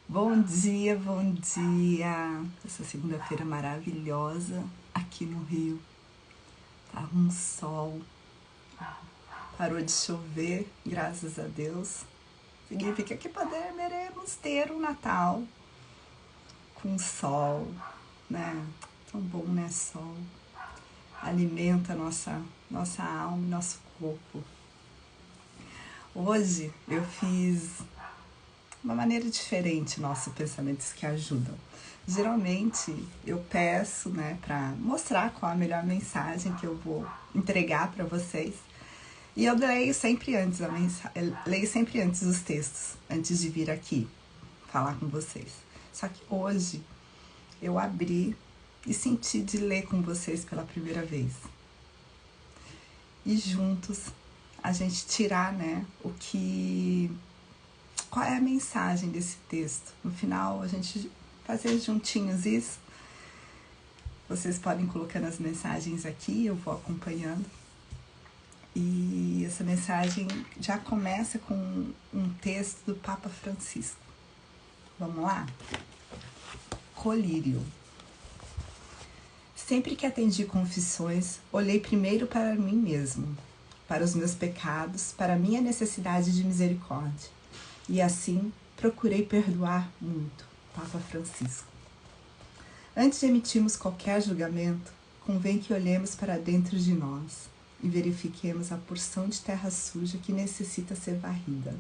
Bom dia! Essa segunda-feira maravilhosa aqui no Rio. Tá um sol, parou de chover, graças a Deus. Significa que poderemos ter um Natal com sol, né? Tão bom, né? Sol. Alimenta nossa alma e nosso corpo. Hoje eu fiz uma maneira diferente nosso pensamentos que ajudam. Geralmente eu peço, né, para mostrar qual a melhor mensagem que eu vou entregar para vocês. E eu leio sempre antes leio sempre antes os textos, antes de vir aqui falar com vocês. Só que hoje eu abri e senti de ler com vocês pela primeira vez. E juntos a gente tirar, né, qual é a mensagem desse texto. No final, a gente fazer juntinhos isso. Vocês podem colocar as mensagens aqui, eu vou acompanhando. E essa mensagem já começa com um texto do Papa Francisco. Vamos lá? Colírio. Sempre que atendi confissões, olhei primeiro para mim mesmo, para os meus pecados, para a minha necessidade de misericórdia. E assim, procurei perdoar muito. Papa Francisco. Antes de emitirmos qualquer julgamento, convém que olhemos para dentro de nós e verifiquemos a porção de terra suja que necessita ser varrida.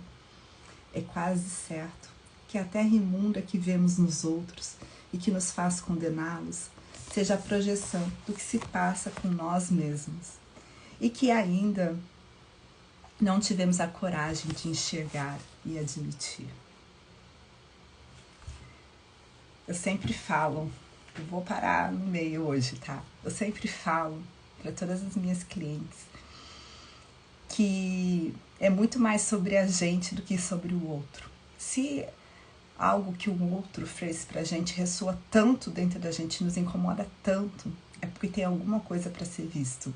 É quase certo que a terra imunda que vemos nos outros e que nos faz condená-los seja a projeção do que se passa com nós mesmos e que ainda não tivemos a coragem de enxergar e admitir. Eu sempre falo, eu vou parar no meio hoje, tá? Eu sempre falo para todas as minhas clientes que é muito mais sobre a gente do que sobre o outro. Se algo que o outro fez pra gente ressoa tanto dentro da gente, nos incomoda tanto, é porque tem alguma coisa para ser visto.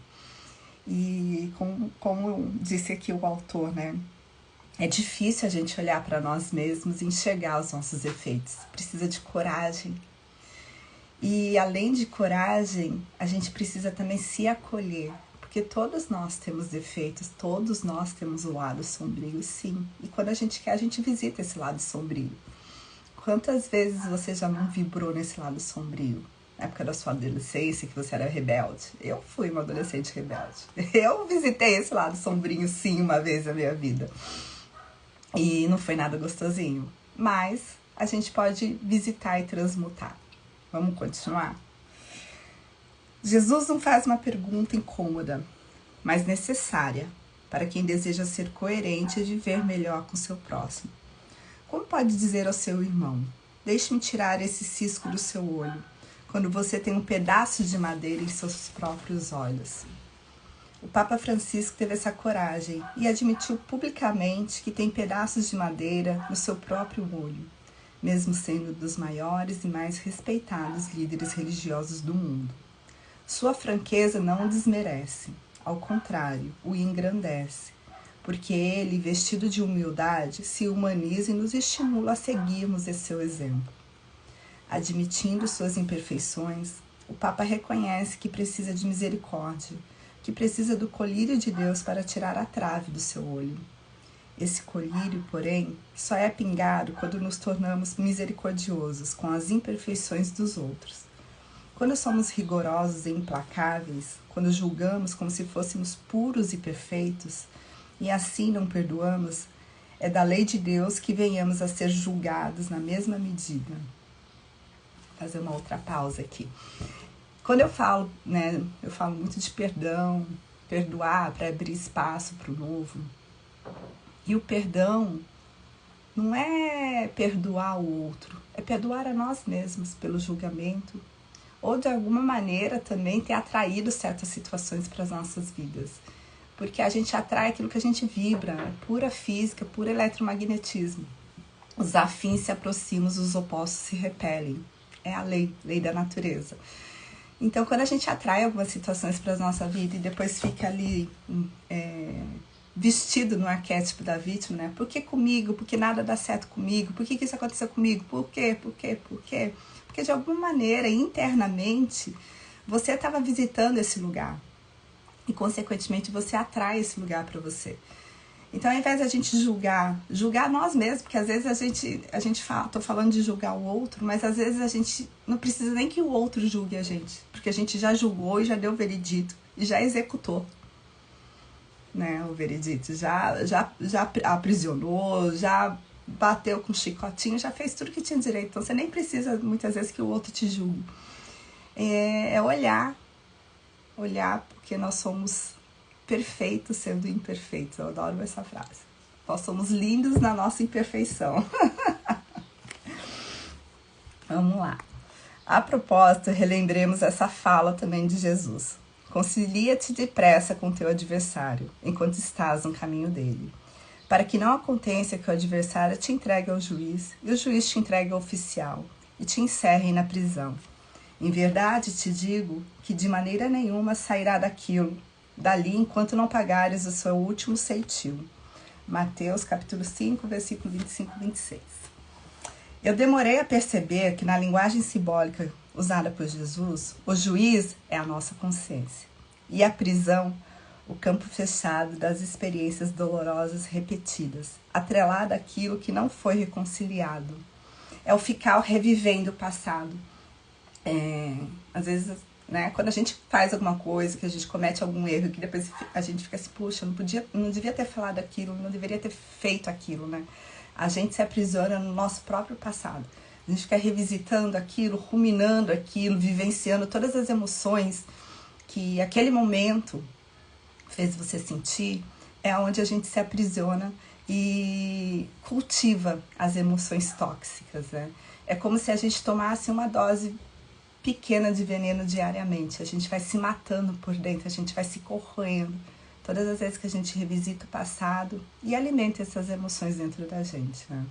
E como disse aqui o autor, né? É difícil a gente olhar para nós mesmos e enxergar os nossos efeitos. Precisa de coragem. E além de coragem, a gente precisa também se acolher. Porque todos nós temos defeitos, todos nós temos o lado sombrio, sim. E quando a gente quer, a gente visita esse lado sombrio. Quantas vezes você já não vibrou nesse lado sombrio? Na época da sua adolescência, que você era rebelde. Eu fui uma adolescente rebelde. Eu visitei esse lado sombrio, sim, uma vez na minha vida. E não foi nada gostosinho. Mas a gente pode visitar e transmutar. Vamos continuar? Jesus não faz uma pergunta incômoda, mas necessária, para quem deseja ser coerente e viver melhor com seu próximo. Como pode dizer ao seu irmão: deixe-me tirar esse cisco do seu olho, quando você tem um pedaço de madeira em seus próprios olhos? O Papa Francisco teve essa coragem e admitiu publicamente que tem pedaços de madeira no seu próprio olho, mesmo sendo dos maiores e mais respeitados líderes religiosos do mundo. Sua franqueza não o desmerece, ao contrário, o engrandece, porque ele, vestido de humildade, se humaniza e nos estimula a seguirmos esse seu exemplo. Admitindo suas imperfeições, o Papa reconhece que precisa de misericórdia, que precisa do colírio de Deus para tirar a trave do seu olho. Esse colírio, porém, só é pingado quando nos tornamos misericordiosos com as imperfeições dos outros. Quando somos rigorosos e implacáveis, quando julgamos como se fôssemos puros e perfeitos, e assim não perdoamos, é da lei de Deus que venhamos a ser julgados na mesma medida. Vou fazer uma outra pausa aqui. Quando eu falo, né, eu falo muito de perdão, perdoar para abrir espaço para o novo. E o perdão não é perdoar o outro, é perdoar a nós mesmos pelo julgamento, ou de alguma maneira também ter atraído certas situações para as nossas vidas. Porque a gente atrai aquilo que a gente vibra, né? Pura física, puro eletromagnetismo. Os afins se aproximam, os opostos se repelem. É a lei da natureza. Então, quando a gente atrai algumas situações para a nossa vida e depois fica ali vestido no arquétipo da vítima, né? Por que comigo? Por que nada dá certo comigo? Por que isso aconteceu comigo? Por quê? Por quê? Por quê? Porque de alguma maneira, internamente, você estava visitando esse lugar. E, consequentemente, você atrai esse lugar para você. Então, ao invés de a gente julgar nós mesmos, porque às vezes a gente fala, tô falando de julgar o outro, mas às vezes a gente não precisa nem que o outro julgue a gente, porque a gente já julgou e já deu o veredito e já executou, né, o veredito, já aprisionou, já bateu com chicotinho, já fez tudo que tinha direito. Então, você nem precisa muitas vezes que o outro te julgue. É olhar, porque nós somos perfeitos sendo imperfeitos. Eu adoro essa frase. Nós somos lindos na nossa imperfeição. Vamos lá. A propósito, relembremos essa fala também de Jesus. Concilia-te depressa com teu adversário, enquanto estás no caminho dele, para que não aconteça que o adversário te entregue ao juiz, e o juiz te entregue ao oficial, e te encerrem na prisão. Em verdade te digo que de maneira nenhuma sairá dali enquanto não pagares o seu último ceitil. Mateus capítulo 5, versículo 25 e 26. Eu demorei a perceber que na linguagem simbólica usada por Jesus, o juiz é a nossa consciência e a prisão, o campo fechado das experiências dolorosas repetidas, atrelada àquilo que não foi reconciliado. É o ficar revivendo o passado. Às vezes, né, quando a gente faz alguma coisa, que a gente comete algum erro, que depois a gente fica assim, puxa, não devia ter falado aquilo, não deveria ter feito aquilo, né? A gente se aprisiona no nosso próprio passado. A gente fica revisitando aquilo, ruminando aquilo, vivenciando todas as emoções que aquele momento fez você sentir, é onde a gente se aprisiona e cultiva as emoções tóxicas, né? É como se a gente tomasse uma dose pequena de veneno diariamente. A gente vai se matando por dentro, a gente vai se corroendo. Todas as vezes que a gente revisita o passado e alimenta essas emoções dentro da gente, né?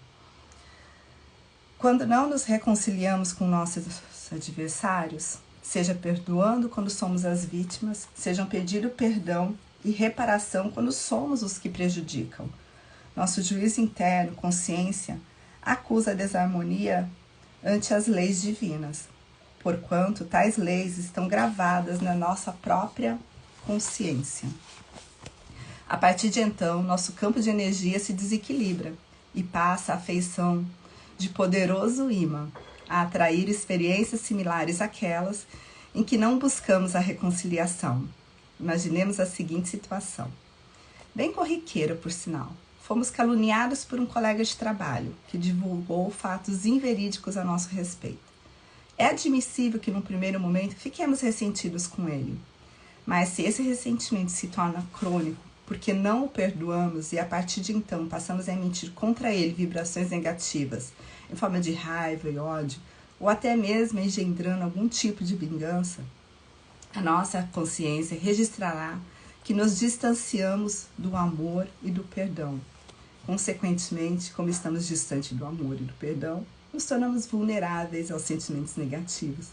Quando não nos reconciliamos com nossos adversários, seja perdoando quando somos as vítimas, seja pedindo perdão e reparação quando somos os que prejudicam. Nosso juízo interno, consciência, acusa a desarmonia ante as leis divinas, porquanto tais leis estão gravadas na nossa própria consciência. A partir de então, nosso campo de energia se desequilibra e passa a feição de poderoso imã a atrair experiências similares àquelas em que não buscamos a reconciliação. Imaginemos a seguinte situação. Bem corriqueira, por sinal. Fomos caluniados por um colega de trabalho que divulgou fatos inverídicos a nosso respeito. É admissível que, no primeiro momento, fiquemos ressentidos com ele. Mas se esse ressentimento se torna crônico, porque não o perdoamos e, a partir de então, passamos a emitir contra ele vibrações negativas, em forma de raiva e ódio, ou até mesmo engendrando algum tipo de vingança, a nossa consciência registrará que nos distanciamos do amor e do perdão. Consequentemente, como estamos distantes do amor e do perdão, nos tornamos vulneráveis aos sentimentos negativos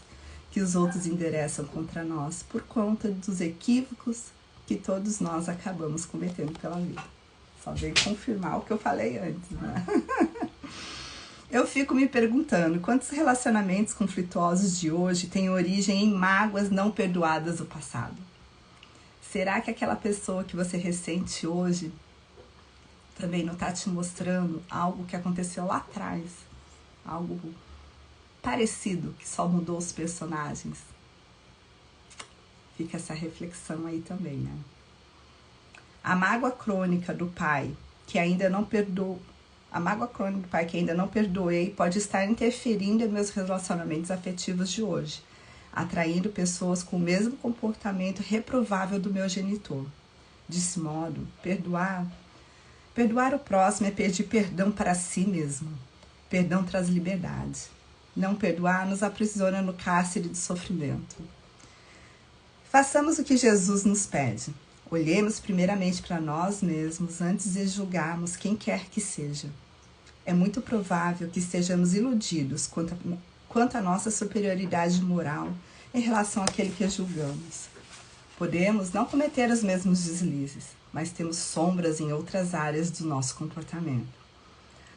que os outros endereçam contra nós por conta dos equívocos que todos nós acabamos cometendo pela vida. Só veio confirmar o que eu falei antes, né? Eu fico me perguntando quantos relacionamentos conflituosos de hoje têm origem em mágoas não perdoadas do passado. Será que aquela pessoa que você ressente hoje também não está te mostrando algo que aconteceu lá atrás? Algo parecido, que só mudou os personagens? Fica essa reflexão aí também, né? A mágoa crônica do pai que ainda não perdoou, a mágoa crônica do pai que ainda não perdoei pode estar interferindo em meus relacionamentos afetivos de hoje, atraindo pessoas com o mesmo comportamento reprovável do meu genitor. Desse modo, perdoar o próximo é pedir perdão para si mesmo. Perdão traz liberdade. Não perdoar nos aprisiona no cárcere do sofrimento. Façamos o que Jesus nos pede. Olhemos primeiramente para nós mesmos antes de julgarmos quem quer que seja. É muito provável que estejamos iludidos quanto à nossa superioridade moral em relação àquele que julgamos. Podemos não cometer os mesmos deslizes, mas temos sombras em outras áreas do nosso comportamento.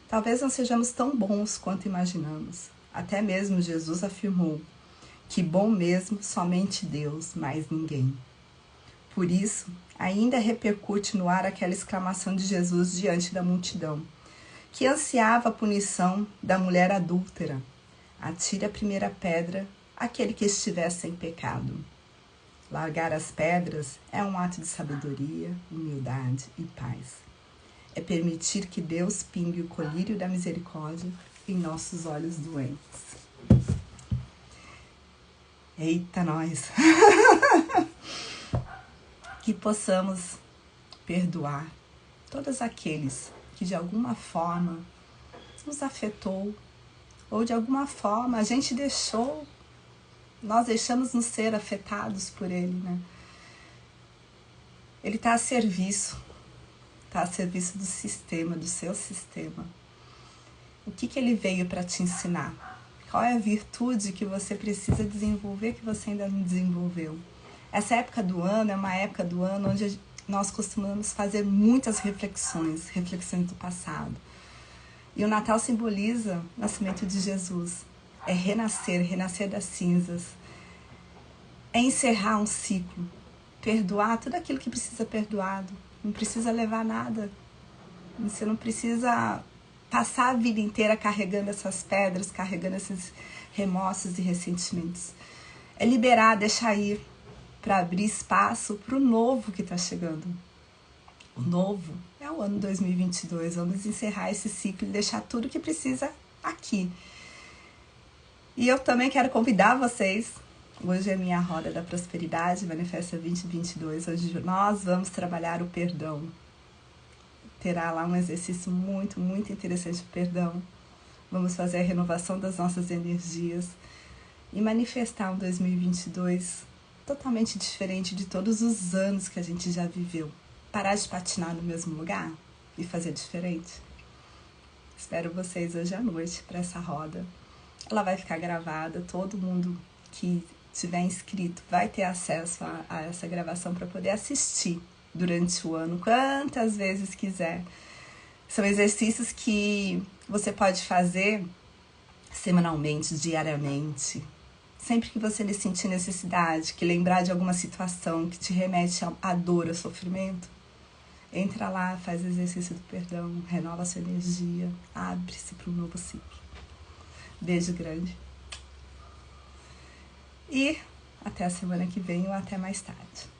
Talvez não sejamos tão bons quanto imaginamos. Até mesmo Jesus afirmou que bom mesmo somente Deus, mais ninguém. Por isso, ainda repercute no ar aquela exclamação de Jesus diante da multidão, que ansiava a punição da mulher adúltera. Atire a primeira pedra aquele que estiver sem pecado. Largar as pedras é um ato de sabedoria, humildade e paz. É permitir que Deus pingue o colírio da misericórdia em nossos olhos doentes. Eita, nós! Que possamos perdoar todos aqueles que de alguma forma nos afetou, ou de alguma forma a gente nós deixamos nos ser afetados por ele, né? Ele está a serviço do sistema, do seu sistema. O que ele veio para te ensinar? Qual é a virtude que você precisa desenvolver que você ainda não desenvolveu? Essa época do ano é uma época do ano onde nós costumamos fazer muitas reflexões do passado. E o Natal simboliza o nascimento de Jesus. É renascer das cinzas. É encerrar um ciclo. Perdoar tudo aquilo que precisa ser perdoado. Não precisa levar nada. Você não precisa passar a vida inteira carregando essas pedras, carregando esses remorsos e ressentimentos. É liberar, deixar ir, para abrir espaço para o novo que está chegando. O novo é o ano 2022. Vamos encerrar esse ciclo e deixar tudo que precisa aqui. E eu também quero convidar vocês. Hoje é minha Roda da Prosperidade, Manifesta 2022, onde nós vamos trabalhar o perdão. Terá lá um exercício muito, muito interessante de perdão. Vamos fazer a renovação das nossas energias e manifestar um 2022 totalmente diferente de todos os anos que a gente já viveu. Parar de patinar no mesmo lugar e fazer diferente. Espero vocês hoje à noite para essa roda. Ela vai ficar gravada, todo mundo que estiver inscrito vai ter acesso a essa gravação para poder assistir durante o ano, quantas vezes quiser. São exercícios que você pode fazer semanalmente, diariamente, sempre que você lhe sentir necessidade, que lembrar de alguma situação que te remete à dor, ao sofrimento. Entra lá, faz o exercício do perdão, renova a sua energia, abre-se para um novo ciclo. Beijo grande. E até a semana que vem ou até mais tarde.